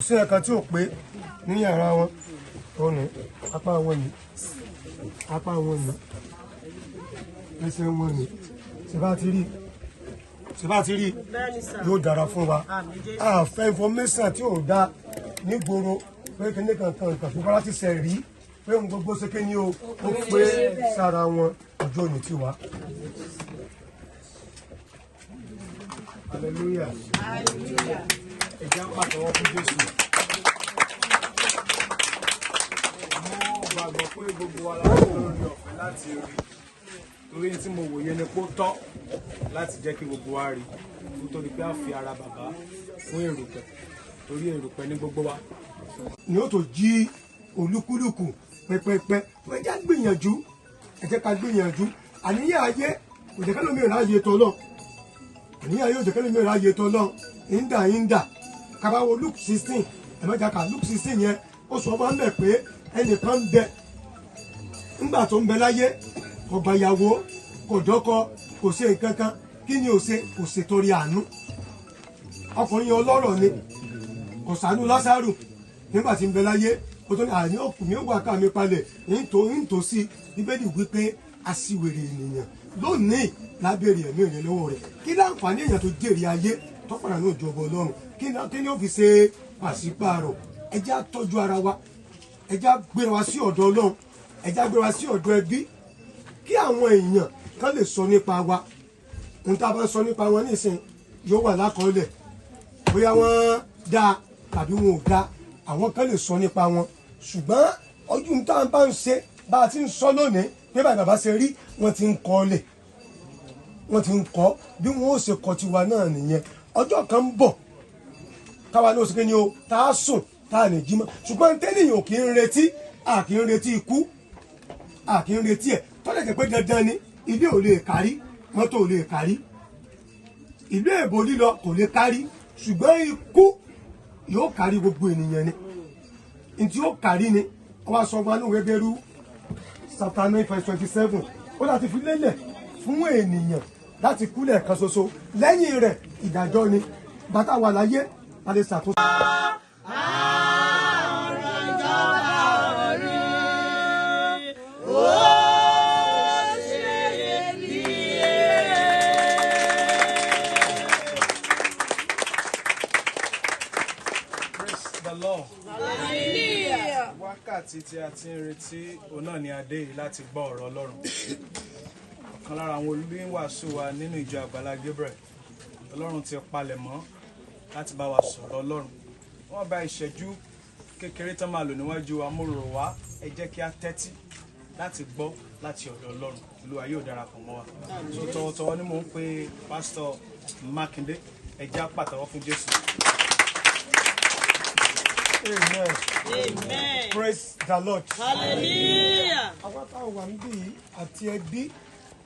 sí ẹ̀ka tí ò pé ní yàrá wọn ó ní apá wọn ní ẹsẹ̀ wọn ní ṣe bá ti rí yóò dára fún wa a fẹ́ information tí ò dá nígboro pé kíní kankan fún bọ́lá ti sẹ̀ rí pé ohun gbogbo ṣe kí ni ó pé sára wọn ọjọ́ òní tí wá. Hallelujah. Hallelujah. Ẹja ń pàtẹ́wọ́ fún Jésù. Mo gbàgbọ́ pé gbogbo wa láti lórí ọ̀fẹ́ láti rí. Torí tí mo wòye ni kó tọ́ láti jẹ́ kí gbogbo wa rí. Nítorí pé a fi ara bàbá fún èrùpẹ̀. Torí èrùpẹ̀ ní gbogbo wa. Ni ó tó jí olúkúlùkù pẹ́pẹ́pẹ́. Ẹ jẹ́ gbìyànjú. Ẹ jẹ́ ká gbìyànjú. Àníyàn ayé kò jẹ́ kẹ́lómi ìráyè tọ́lọ́. Àníyàn yóò jẹ́ kẹ́lómi ìráyè tọ́lọ́. Ìndà. Kabawo Luke 16. Ẹ̀mẹ́jà ká Luke 16 yẹn. Ó sọ fún ẹ̀ pé ẹnìkan ń bẹ. Nígbà tó ń bẹ láyé, kò gbàyàwó, kò dọ́kọ, kò ṣe nǹkan kan. Kí ni ó ṣe? Kò ṣe torí àánú. Ọkùnrin ọlọ́rọ̀ ni. Kò ṣàánú Lásárù. Nígbà tí ń bẹ láyé, ó tó ní àní òkú mi ó wà ká mi palẹ̀. Nítòsí Bíbélì wípé aṣiwèrè ènìyàn lónìí lábẹ́rẹ́ ẹ̀mí ìrìn lọ́wọ́ rẹ̀. Kí láǹfààní èèyàn tó jèrè ayé tó padà ní ìjọba Ọlọ́run? Kí ni ó fi ṣe pàṣípààrọ̀? Ẹ jẹ́ á tọ́jú ara wa. Ẹ jẹ́ á gbéra wa sí ọ̀dọ̀ Ọlọ́run. Ẹ jẹ́ á gbéra wa sí ọ̀dọ̀ ẹbí. Kí àwọn èèyàn kan lè sọ nípa wa. Ohun tá a bá ń sọ nípa wọn nísìn yóò wà lákọọ́lẹ̀. Bóyá wọ́n dáa tàbí wọn ò dáa. Àwọn kan lè sọ nípa wọn. Ṣùgbọ́n ọdún tá a bá ń ṣe bá a ti ń sọ lónìí pé bàbá ṣe rí wọ́n ti ń kọ́ lẹ̀. Wọ́n ti ń kọ́ bí wọ́n ó ṣe kọ́ tiwa náà nìyẹn. Ọjọ́ kan ń bọ̀ káwa ní oṣù kìíní o tá a sùn tá a lè jí mọ́. Ṣùgbọ́n tẹ́nìyàn kì í retí kì í retí ikú kì í retí ẹ̀ tọ́lẹ̀ jẹ́ pé dandan ni ilé ò lè kárí mọ́tò ò lè kárí ìlú èbó lílọ kò lè kárí ṣùgbọ́n ikú yóò kárí gbogbo ènìyàn ni ntí ó kárí ni wọ́n sọ fún anúwé bẹ́rù chapter 9 verse 27 ó láti fi lélẹ̀ fún ènìyàn láti kú lẹ́ẹ̀kan ṣoṣo lẹ́yìn rẹ̀ ìdájọ́ ni bàtà wà láyé a lè ṣàtúnṣe. Praise the Lord. Hallelujah. Wákàtí tí a ti ń retí òun náà ni adé yìí láti gbọ́ ọ̀rọ̀ Ọlọ́run. Ọ̀kan lára àwọn olùwàásù wa nínú ìjọ Àgbàlá Gabriel. Ọlọ́run ti palẹ̀ mọ́ láti bá wa sọ̀rọ̀ Ọlọ́run. Wọ́n bá ìṣẹ́jú kékeré tán máa lò níwájú wa mo rọ̀ wá ẹ jẹ́ kí a tẹ́tí láti gbọ́ láti ọ̀dọ̀ Ọlọ́run. Olúwa yóò darapọ̀ mọ́ wa. So tọwọ́tọwọ́ ni mò ń pe Pásítọ̀ Mákindé ẹ jẹ́ á pàtẹ́wọ́ fún Jésù. Amen. Amen. Praise the Lord. Hallelujah. Àwọn táwọn wà níbí àti ẹbí